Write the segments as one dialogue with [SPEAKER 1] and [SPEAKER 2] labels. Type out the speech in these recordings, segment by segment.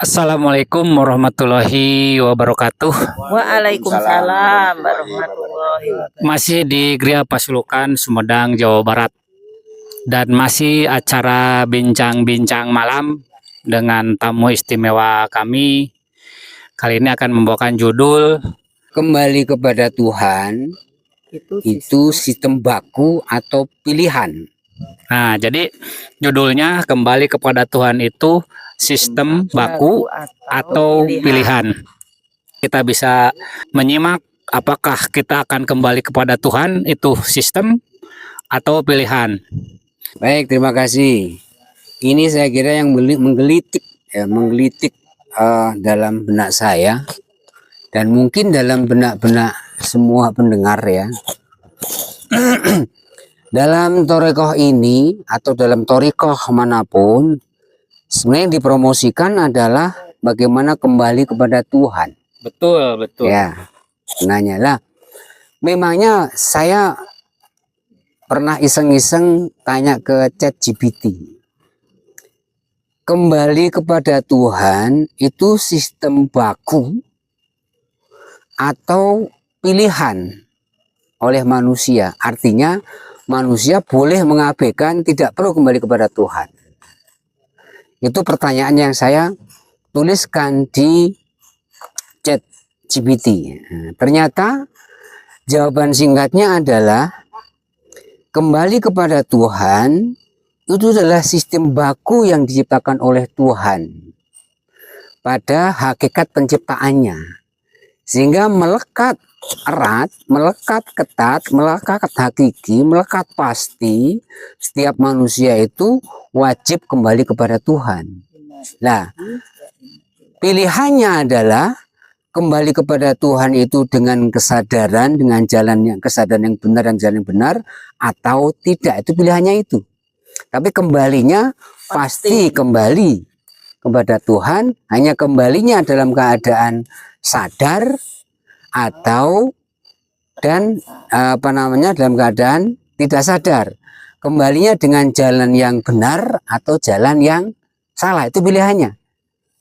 [SPEAKER 1] Assalamualaikum warahmatullahi wabarakatuh.
[SPEAKER 2] Waalaikumsalam warahmatullahi wabarakatuh.
[SPEAKER 1] Masih di Gria Pasulukan, Sumedang, Jawa Barat. Dan masih acara bincang-bincang malam dengan tamu istimewa kami. Kali ini akan membawakan judul
[SPEAKER 3] Kembali kepada Tuhan itu sistem baku atau pilihan.
[SPEAKER 1] Nah, jadi judulnya Kembali kepada Tuhan itu sistem baku atau pilihan. Kita bisa menyimak apakah kita akan kembali kepada Tuhan itu sistem atau pilihan.
[SPEAKER 3] Baik, terima kasih. Ini saya kira yang menggelitik dalam benak saya dan mungkin dalam benak-benak semua pendengar ya. Dalam torekoh ini atau dalam torikoh manapun, sebenarnya yang dipromosikan adalah bagaimana kembali kepada Tuhan.
[SPEAKER 1] Betul.
[SPEAKER 3] Ya, nanya lah. Memangnya saya pernah iseng-iseng tanya ke ChatGPT. Kembali kepada Tuhan itu sistem baku atau pilihan oleh manusia. Artinya manusia boleh mengabaikan, tidak perlu kembali kepada Tuhan. Itu pertanyaan yang saya tuliskan di ChatGPT. Ternyata jawaban singkatnya adalah kembali kepada Tuhan itu adalah sistem baku yang diciptakan oleh Tuhan pada hakikat penciptaannya, sehingga melekat erat, melekat ketat, melekat hakiki, melekat pasti setiap manusia itu wajib kembali kepada Tuhan. Nah, pilihannya adalah kembali kepada Tuhan itu dengan kesadaran, dengan kesadaran yang benar dan jalan yang benar, atau tidak, itu pilihannya itu. Tapi kembalinya pasti kembali kepada Tuhan, hanya kembalinya dalam keadaan sadar atau dalam keadaan tidak sadar. Kembalinya dengan jalan yang benar atau jalan yang salah, itu pilihannya.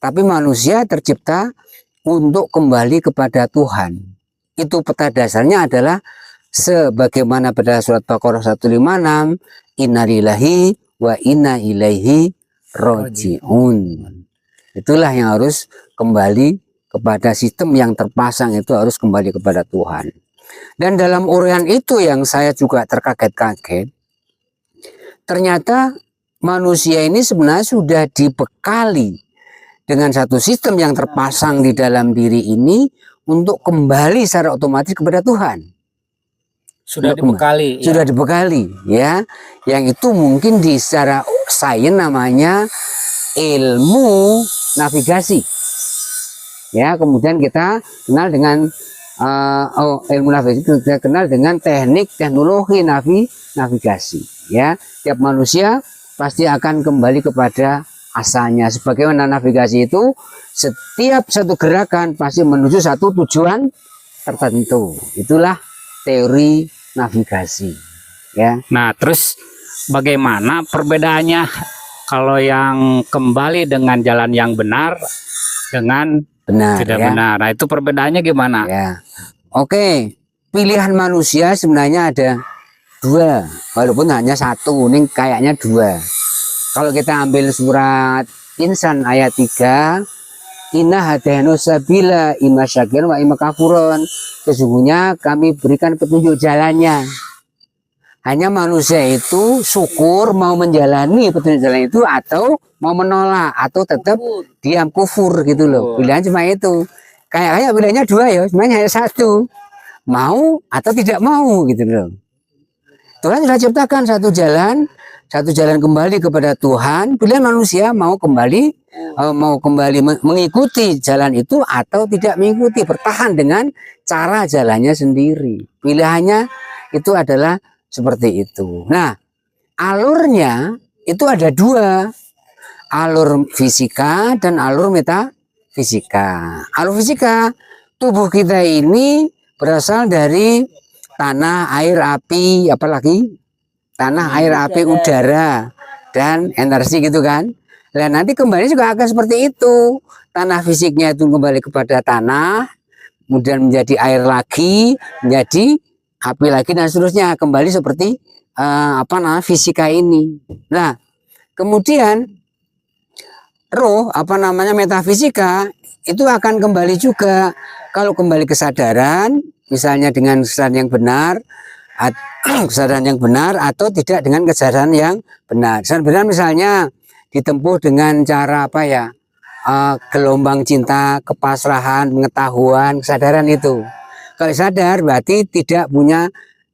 [SPEAKER 3] Tapi manusia tercipta untuk kembali kepada Tuhan. Itu peta dasarnya adalah sebagaimana pada surat Baqarah 156, innalillahi wa inna ilaihi roji'un. Itulah yang harus kembali kepada sistem yang terpasang, itu harus kembali kepada Tuhan. Dan dalam uraian itu yang saya juga terkaget-kaget, ternyata manusia ini sebenarnya sudah dibekali dengan satu sistem yang terpasang di dalam diri ini untuk kembali secara otomatis kepada Tuhan.
[SPEAKER 1] Sudah dibekali.
[SPEAKER 3] Sudah dibekali ya. Yang itu mungkin di secara sains namanya ilmu navigasi. Ya, kemudian kita kenal dengan ilmu navigasi, kita kenal dengan teknik teknologi navigasi. Ya, tiap manusia pasti akan kembali kepada asalnya. Sebagaimana navigasi itu, setiap satu gerakan pasti menuju satu tujuan tertentu. Itulah teori navigasi. Ya.
[SPEAKER 1] Nah, terus bagaimana perbedaannya kalau yang kembali dengan jalan yang benar dengan tidak
[SPEAKER 3] ya.
[SPEAKER 1] benar? Nah, itu perbedaannya gimana?
[SPEAKER 3] Ya. Oke, pilihan manusia sebenarnya ada dua, walaupun hanya satu, ini kayaknya dua. Kalau kita ambil surat Insan ayat 3, inna hadainu sabila imma syakiran wa imma kafuron. Sesungguhnya kami berikan petunjuk jalannya. Hanya manusia itu syukur mau menjalani petunjuk jalan itu atau mau menolak atau tetap diam kufur gitu loh. Pilihan cuma itu. Kayak pilihannya dua ya, sebenarnya hanya satu. Mau atau tidak mau gitu loh. Tuhan sudah ciptakan satu jalan kembali kepada Tuhan. Pilihan manusia mau kembali mengikuti jalan itu atau tidak mengikuti, bertahan dengan cara jalannya sendiri. Pilihannya itu adalah seperti itu. Nah, alurnya itu ada dua, alur fisika dan alur metafisika. Alur fisika, tubuh kita ini berasal dari tanah, air, api, apalagi tanah, air, api, udara, dan energi gitu kan. Nah, nanti kembali juga akan seperti itu. Tanah fisiknya itu kembali kepada tanah, kemudian menjadi air lagi, menjadi api lagi, dan seterusnya kembali seperti fisika ini. Nah, kemudian roh metafisika itu akan kembali juga kalau kembali kesadaran, misalnya dengan kesadaran yang benar, kesadaran yang benar atau tidak dengan kesadaran yang benar. Kesadaran benar misalnya ditempuh dengan cara gelombang cinta, kepasrahan, pengetahuan, kesadaran itu. Kalau sadar berarti tidak punya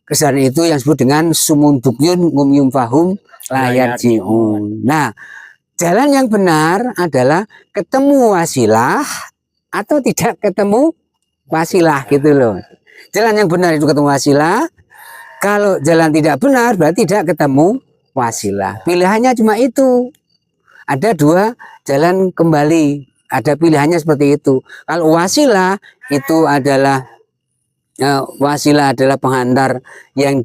[SPEAKER 3] kesadaran itu yang disebut dengan sumundukyun ngumyum fahum layar jiun. Nah, jalan yang benar adalah ketemu wasilah atau tidak ketemu wasilah gitu loh. Jalan yang benar itu ketemu wasilah. Kalau jalan tidak benar berarti tidak ketemu wasilah. Pilihannya cuma itu. Ada dua jalan kembali. Ada pilihannya seperti itu. Kalau wasilah itu adalah penghantar yang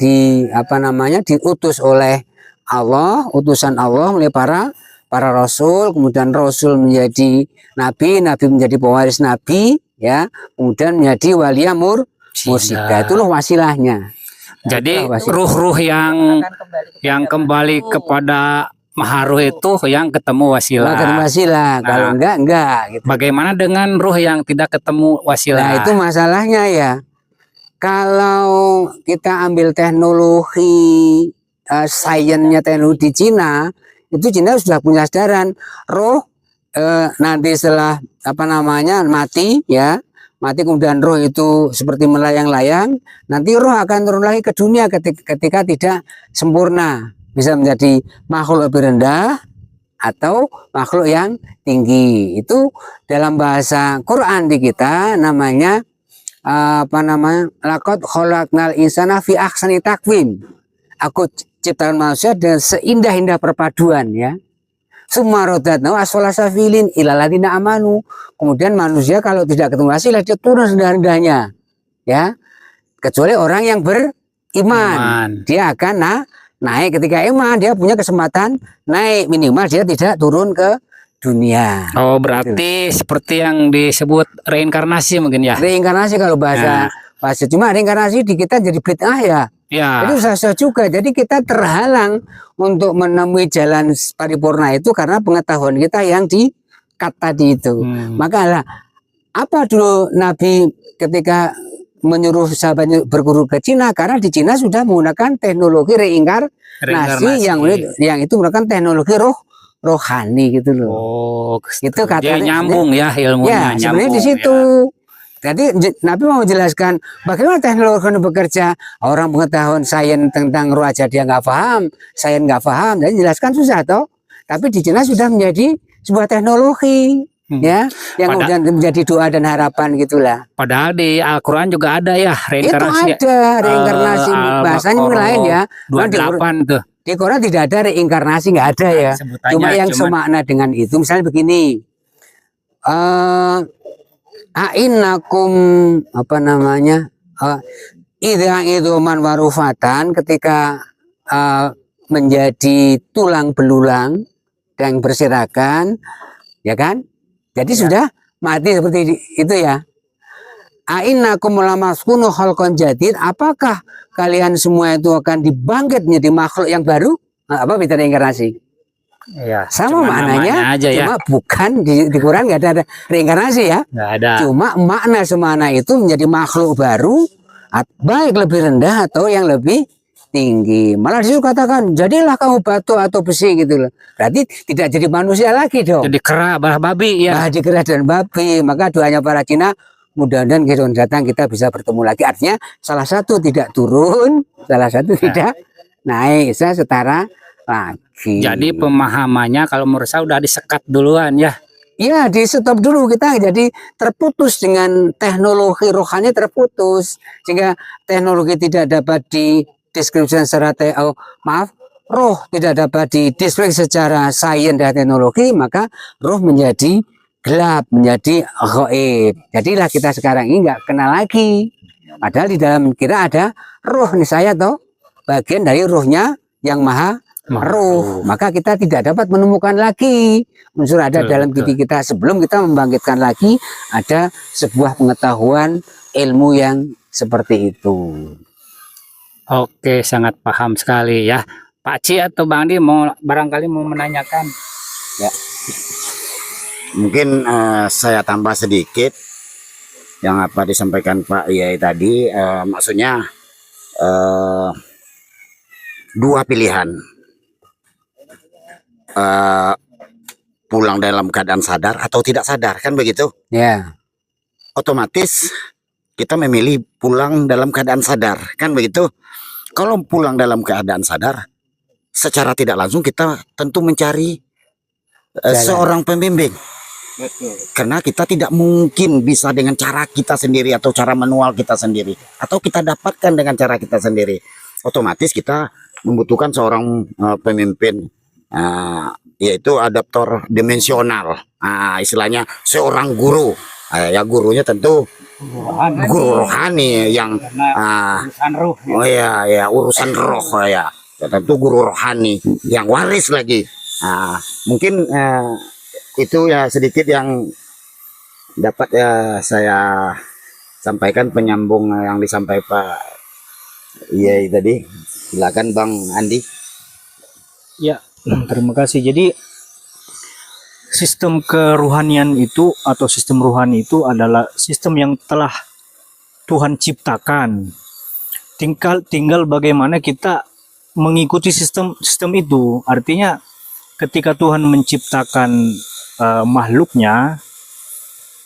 [SPEAKER 3] diutus oleh Allah, utusan Allah melalui para rasul, kemudian rasul menjadi nabi, nabi menjadi pewaris nabi, ya, kemudian menjadi waliya mursyidah. Itulah wasilahnya.
[SPEAKER 1] Jadi ruh-ruh yang kembali kepada maharuh itu yang ketemu wasilah.
[SPEAKER 3] Nah, kalau enggak gitu.
[SPEAKER 1] Bagaimana dengan ruh yang tidak ketemu wasilah?
[SPEAKER 3] Nah, itu masalahnya ya. Kalau kita ambil teknologi sainsnya teknologi di Cina, itu Cina sudah punya kesadaran roh nanti setelah mati kemudian roh itu seperti melayang-layang, nanti roh akan turun lagi ke dunia ketika tidak sempurna, bisa menjadi makhluk lebih rendah atau makhluk yang tinggi. Itu dalam bahasa Quran di kita namanya laqad khalaqnal insana fi ahsani taqwim. Aku ciptakan manusia dengan seindah-indah perpaduan, ya. Sumarodatna asfala safilin ilal ladzina amanu. Kemudian manusia kalau tidak ketemu wasilah dia turun rendah-rendahnya, ya. Kecuali orang yang beriman. Dia akan naik. Ketika iman dia punya kesempatan naik, minimal dia tidak turun ke dunia.
[SPEAKER 1] Oh, berarti seperti yang disebut reinkarnasi mungkin ya.
[SPEAKER 3] Reinkarnasi kalau bahasa cuma reinkarnasi di kita jadi bid'ah ya.
[SPEAKER 1] Ya.
[SPEAKER 3] Itu susah juga. Jadi kita terhalang untuk menemui jalan paripurna itu karena pengetahuan kita yang di-cut tadi itu. Maka apa dulu Nabi ketika menyuruh sahabatnya berguru ke Cina, karena di Cina sudah menggunakan teknologi reinkarnasi yang itu menggunakan teknologi rohani gitu loh.
[SPEAKER 1] Oh,
[SPEAKER 3] itu katanya
[SPEAKER 1] nyambung ya ilmunya.
[SPEAKER 3] Ya, sebenarnya di situ. Ya. Jadi Nabi mau menjelaskan bagaimana teknologi bekerja. Orang pengetahuan sains tentang roh aja dia nggak paham, sains nggak paham, jadi jelaskan susah toh. Tapi di Cina sudah menjadi sebuah teknologi. Ya, yang kemudian menjadi doa dan harapan gitulah.
[SPEAKER 1] Padahal di Al-Quran juga ada ya reinkarnasi.
[SPEAKER 3] Itu ada reinkarnasi, bahasanya lain ya.
[SPEAKER 1] 28 tuh.
[SPEAKER 3] Di Quran tidak ada reinkarnasi, nggak ada ya. Cuma yang semakna dengan itu, misalnya begini. Ainakum idza iduman warufatan, ketika menjadi tulang belulang dan berserakan, ya kan? Jadi sudah mati seperti itu ya. Ainakum lamaskunu khalqan jadid, apakah kalian semua itu akan dibangkit menjadi makhluk yang baru? Apa beda reinkarnasi?
[SPEAKER 1] Ya,
[SPEAKER 3] sama maknanya
[SPEAKER 1] aja
[SPEAKER 3] cuma
[SPEAKER 1] ya.
[SPEAKER 3] bukan di Quran nggak ada reinkarnasi ya.
[SPEAKER 1] Nggak ada.
[SPEAKER 3] Cuma makna semana itu menjadi makhluk baru, baik lebih rendah atau yang lebih tinggi. Malah disitu katakan jadilah kamu batu atau besi gitu loh. Berarti tidak jadi manusia lagi dong.
[SPEAKER 1] Jadi kera, babi ya.
[SPEAKER 3] Jadi kera dan babi. Maka doanya para Cina, mudah-mudahan kehidupan datang kita bisa bertemu lagi. Artinya salah satu tidak turun, salah satu tidak naik, saya setara lagi.
[SPEAKER 1] Jadi pemahamannya kalau menurut saya udah disekat duluan ya.
[SPEAKER 3] Iya, di stop dulu, kita jadi terputus dengan teknologi rohani, terputus sehingga teknologi tidak dapat dideskripsikan secara roh tidak dapat dideskripsikan secara sains dan teknologi, maka roh menjadi gelap, menjadi ghaib. Jadilah kita sekarang ini nggak kenal lagi. Padahal di dalam kita ada roh nih, saya toh bagian dari rohnya yang maha ruh, maka kita tidak dapat menemukan lagi unsur ada
[SPEAKER 1] Betul,
[SPEAKER 3] dalam
[SPEAKER 1] betul.
[SPEAKER 3] diri kita sebelum kita membangkitkan lagi ada sebuah pengetahuan ilmu yang seperti itu.
[SPEAKER 1] Oke, sangat paham sekali ya. Pak Ci atau Bang Andi barangkali mau menanyakan.
[SPEAKER 4] Ya. Mungkin saya tambah sedikit yang apa disampaikan Pak Yai tadi, maksudnya dua pilihan, pulang dalam keadaan sadar atau tidak sadar, kan begitu?
[SPEAKER 3] Ya,
[SPEAKER 4] Otomatis kita memilih pulang dalam keadaan sadar, kan begitu? Kalau pulang dalam keadaan sadar, secara tidak langsung kita tentu mencari
[SPEAKER 3] Jalan.
[SPEAKER 4] seorang pembimbing. Karena kita tidak mungkin bisa dengan cara kita sendiri atau cara manual kita sendiri, atau kita dapatkan dengan cara kita sendiri. Otomatis kita membutuhkan seorang pemimpin, yaitu adaptor dimensional, istilahnya seorang guru. Ya gurunya tentu guru rohani yang
[SPEAKER 1] Urusan ruh.
[SPEAKER 4] oh ya urusan roh ya. Tentu guru rohani yang waris lagi. Mungkin itu ya sedikit yang dapat ya saya sampaikan, penyambung yang disampaikan Pak Yai tadi. Silakan Bang Andi.
[SPEAKER 5] Ya, terima kasih. Jadi sistem keruhanian itu atau sistem rohani itu adalah sistem yang telah Tuhan ciptakan. Tinggal bagaimana kita mengikuti sistem itu. Artinya ketika Tuhan menciptakan makhluknya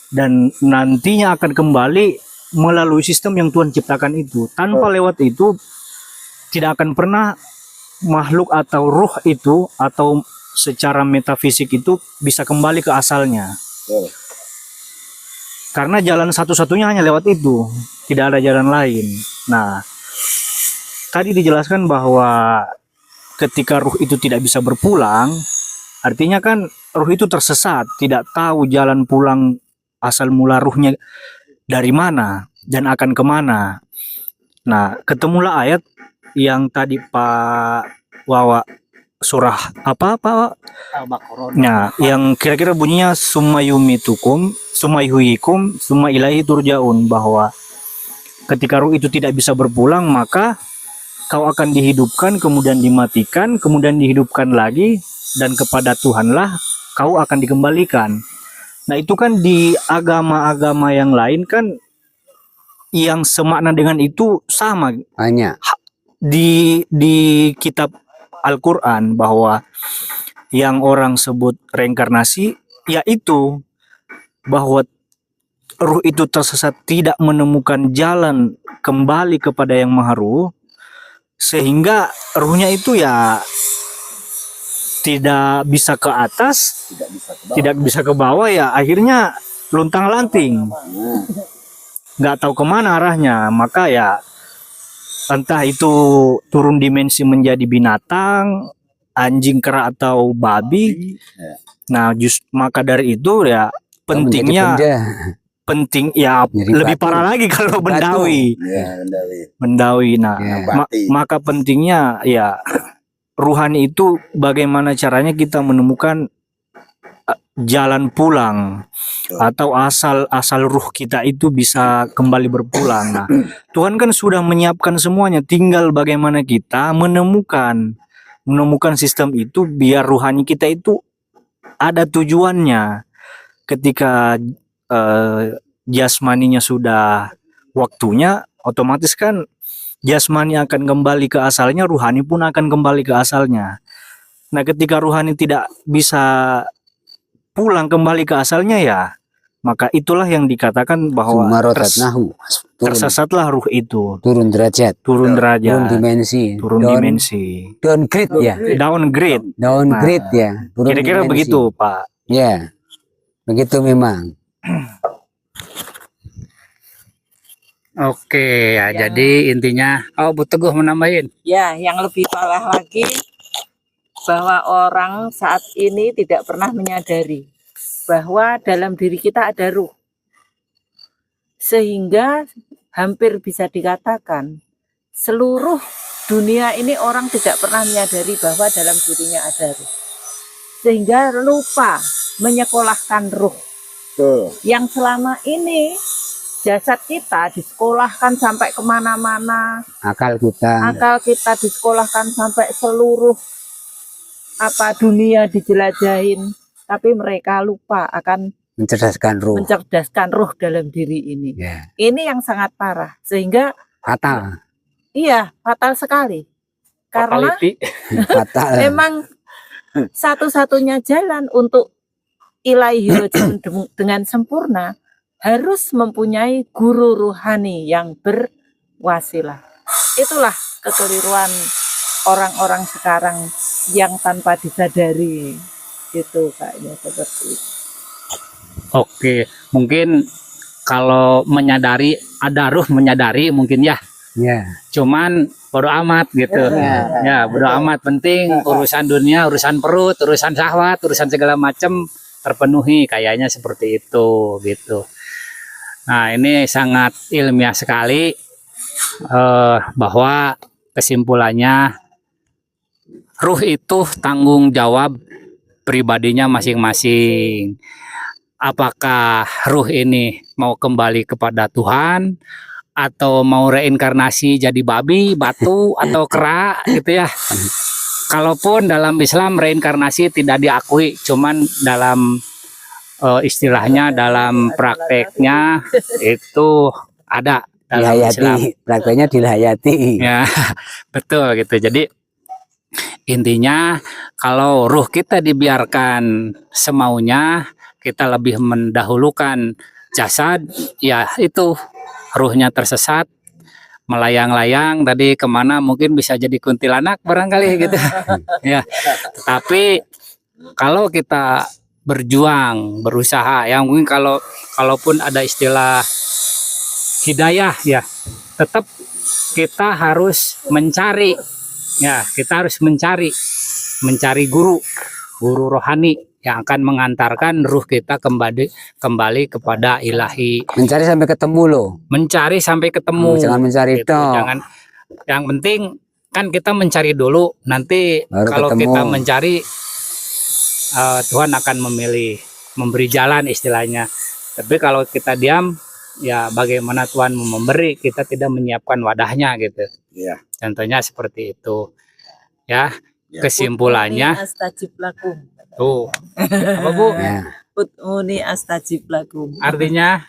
[SPEAKER 5] dan nantinya akan kembali melalui sistem yang Tuhan ciptakan itu, tanpa lewat itu tidak akan pernah makhluk atau ruh itu atau secara metafisik itu bisa kembali ke asalnya. Karena jalan satu-satunya hanya lewat itu, tidak ada jalan lain. Nah, tadi dijelaskan bahwa ketika ruh itu tidak bisa berpulang, artinya kan ruh itu tersesat, tidak tahu jalan pulang asal mula ruhnya dari mana dan akan kemana. Nah, ketemulah ayat yang tadi Pak Wawa surah apa
[SPEAKER 1] Al-Baqarah.
[SPEAKER 5] Nah, yang kira-kira bunyinya sumayumitukum, sumayhuyikum, summa ilaihi turjaun, bahwa ketika ruh itu tidak bisa berpulang, maka kau akan dihidupkan, kemudian dimatikan, kemudian dihidupkan lagi, dan kepada Tuhanlah kau akan dikembalikan. Nah, itu kan di agama-agama yang lain kan yang semakna dengan itu sama
[SPEAKER 3] banyak.
[SPEAKER 5] di kitab Al-Quran, bahwa yang orang sebut reinkarnasi yaitu bahwa ruh itu tersesat, tidak menemukan jalan kembali kepada yang Maha Ruh, sehingga ruhnya itu ya tidak bisa ke atas, tidak bisa ke bawah, ya akhirnya luntang-lanting, nggak tahu kemana arahnya. Maka ya entah itu turun dimensi menjadi binatang, anjing, kera, atau babi. Nah, maka dari itu ya pentingnya penting ya
[SPEAKER 3] Jadi
[SPEAKER 5] lebih
[SPEAKER 3] batu.
[SPEAKER 5] parah lagi kalau bendawi. Bendawi. Nah, maka pentingnya ya ruhani itu bagaimana caranya kita menemukan jalan pulang atau asal ruh kita itu bisa kembali berpulang. Nah, Tuhan kan sudah menyiapkan semuanya, tinggal bagaimana kita menemukan sistem itu biar ruhani kita itu ada tujuannya. Ketika jasmaninya sudah waktunya, otomatis kan jasmani akan kembali ke asalnya, ruhani pun akan kembali ke asalnya. Nah, ketika ruhani tidak bisa pulang kembali ke asalnya, ya maka itulah yang dikatakan bahwa tersesatlah ruh itu,
[SPEAKER 3] turun derajat,
[SPEAKER 5] turun
[SPEAKER 3] dimensi,
[SPEAKER 5] dimensi,
[SPEAKER 3] downgrade ya,
[SPEAKER 5] downgrade
[SPEAKER 3] ya,
[SPEAKER 5] kira-kira begitu Pak.
[SPEAKER 3] Ya, begitu memang.
[SPEAKER 1] Oke ya, jadi intinya Bu Teguh menambahin.
[SPEAKER 2] Ya, yang lebih parah lagi bahwa orang saat ini tidak pernah menyadari bahwa dalam diri kita ada ruh. Sehingga hampir bisa dikatakan seluruh dunia ini orang tidak pernah menyadari bahwa dalam dirinya ada ruh. Sehingga lupa menyekolahkan ruh.
[SPEAKER 4] Tuh.
[SPEAKER 2] Yang selama ini jasad kita disekolahkan sampai kemana-mana,
[SPEAKER 3] Akal kita.
[SPEAKER 2] akal kita disekolahkan sampai seluruh dunia dijelajahin, tapi mereka lupa akan
[SPEAKER 3] Mencerdaskan ruh.
[SPEAKER 2] mencerdaskan ruh dalam diri ini.
[SPEAKER 3] Ya.
[SPEAKER 2] Ini yang sangat parah, sehingga
[SPEAKER 3] Fatal.
[SPEAKER 2] iya fatal sekali. Karena
[SPEAKER 5] Fatality.
[SPEAKER 3] Fatal.
[SPEAKER 2] memang satu-satunya jalan untuk ilaihi roji'un dengan sempurna harus mempunyai guru ruhani yang berwasilah. Itulah kekeliruan orang-orang sekarang yang tanpa disadari, gitu kayaknya seperti itu.
[SPEAKER 1] Oke, mungkin kalau menyadari, ada ruh menyadari mungkin ya.
[SPEAKER 3] Ya.
[SPEAKER 1] Cuman bodo amat gitu. Ya, bodo amat, penting urusan dunia, urusan perut, urusan syahwat, urusan segala macam terpenuhi, kayaknya seperti itu gitu. Nah, ini sangat ilmiah sekali, bahwa kesimpulannya ruh itu tanggung jawab pribadinya masing-masing. Apakah ruh ini mau kembali kepada Tuhan atau mau reinkarnasi jadi babi, batu atau kera gitu ya. Kalaupun dalam Islam reinkarnasi tidak diakui, cuman dalam istilahnya, dalam prakteknya itu ada dalam Islam.
[SPEAKER 3] Dilahayati. Prakteknya dilahayati.
[SPEAKER 1] Ya, betul gitu. Jadi intinya kalau ruh kita dibiarkan semaunya, kita lebih mendahulukan jasad, ya itu ruhnya tersesat, melayang-layang tadi kemana, mungkin bisa jadi kuntilanak barangkali gitu. Ya, tetapi kalau kita berjuang, berusaha, yang mungkin kalaupun ada istilah hidayah ya, tetap kita harus mencari, ya kita harus mencari guru rohani yang akan mengantarkan ruh kita kembali kepada ilahi.
[SPEAKER 3] Mencari sampai ketemu loh.
[SPEAKER 1] Mencari sampai ketemu.
[SPEAKER 3] Jangan mencari
[SPEAKER 1] Gitu.
[SPEAKER 3] tok.
[SPEAKER 1] Jangan, yang penting kan kita mencari dulu, nanti
[SPEAKER 3] Baru
[SPEAKER 1] kalau
[SPEAKER 3] ketemu.
[SPEAKER 1] kita mencari, Tuhan akan memberi jalan istilahnya. Tapi kalau kita diam, ya bagaimana Tuhan memberi, kita tidak menyiapkan wadahnya gitu.
[SPEAKER 4] Iya.
[SPEAKER 1] Contohnya seperti itu. Ya,
[SPEAKER 4] Ya.
[SPEAKER 1] kesimpulannya
[SPEAKER 2] Astajib lakum.
[SPEAKER 1] tuh. Apa Bu?
[SPEAKER 3] Ya.
[SPEAKER 2] Ud'uni astajib lakum.
[SPEAKER 1] Artinya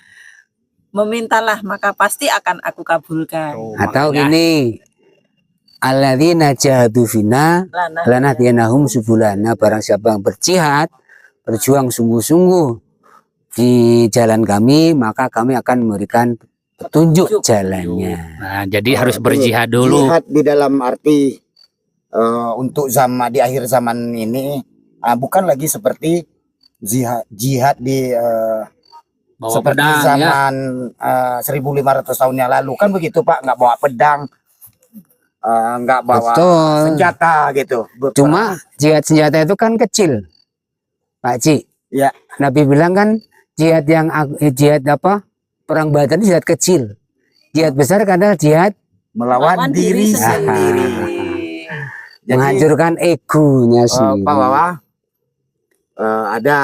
[SPEAKER 2] Memintalah maka pasti akan aku kabulkan.
[SPEAKER 3] Atau
[SPEAKER 1] makanya,
[SPEAKER 3] gini, alladzina jahadu fina
[SPEAKER 2] Lana
[SPEAKER 3] lanahdiyannahum subulana. Barang siapa yang berjihad, berjuang sungguh-sungguh di jalan kami, maka kami akan memberikan petunjuk jalannya.
[SPEAKER 1] nah, jadi harus berjihad dulu.
[SPEAKER 4] Jihad di dalam arti untuk di akhir zaman ini bukan lagi seperti jihad di
[SPEAKER 1] Bawa
[SPEAKER 4] seperti
[SPEAKER 1] pedang, ya.
[SPEAKER 4] zaman 1500 tahun yang lalu kan begitu Pak, nggak bawa pedang, nggak bawa
[SPEAKER 3] Betul.
[SPEAKER 4] senjata gitu.
[SPEAKER 3] Cuma jihad senjata itu kan kecil, Pak Ci.
[SPEAKER 4] Ya.
[SPEAKER 3] Nabi bilang kan jihad perang Badar itu jihad kecil. Jihad besar adalah jihad
[SPEAKER 4] melawan diri sendiri. Jadi,
[SPEAKER 3] menghancurkan egonya sendiri.
[SPEAKER 4] Pak Wawa, ada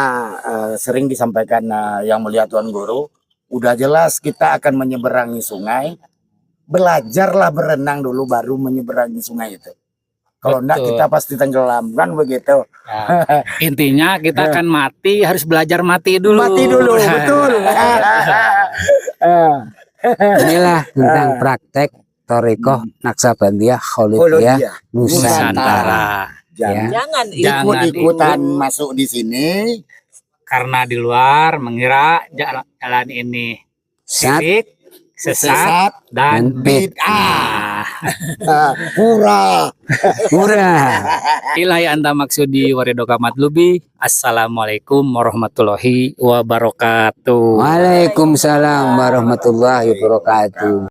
[SPEAKER 4] sering disampaikan yang mulia Tuan Guru, udah jelas kita akan menyeberangi sungai, belajarlah berenang dulu baru menyeberangi sungai itu. Kalau enggak
[SPEAKER 1] Betul.
[SPEAKER 4] kita pasti tenggelam kan begitu.
[SPEAKER 1] Nah, intinya kita akan mati, harus belajar mati dulu.
[SPEAKER 4] Mati dulu, betul.
[SPEAKER 3] Inilah tentang praktek Thariqah Naksabandiyah Kholidiyah
[SPEAKER 4] Iya.
[SPEAKER 3] Nusantara.
[SPEAKER 4] Jangan
[SPEAKER 2] Jangan
[SPEAKER 1] Jangan
[SPEAKER 4] ikut-ikutan masuk di sini.
[SPEAKER 1] Karena di luar mengira jalan ini
[SPEAKER 3] Sat
[SPEAKER 1] syirik, sesat,
[SPEAKER 4] Sesat
[SPEAKER 1] dan
[SPEAKER 3] dan
[SPEAKER 1] bid'ah.
[SPEAKER 4] pura.
[SPEAKER 3] murah.
[SPEAKER 1] Ilahi anta maksudi waridoka matlubi. Assalamualaikum warahmatullahi wabarakatuh.
[SPEAKER 3] Waalaikumsalam warahmatullahi wabarakatuh.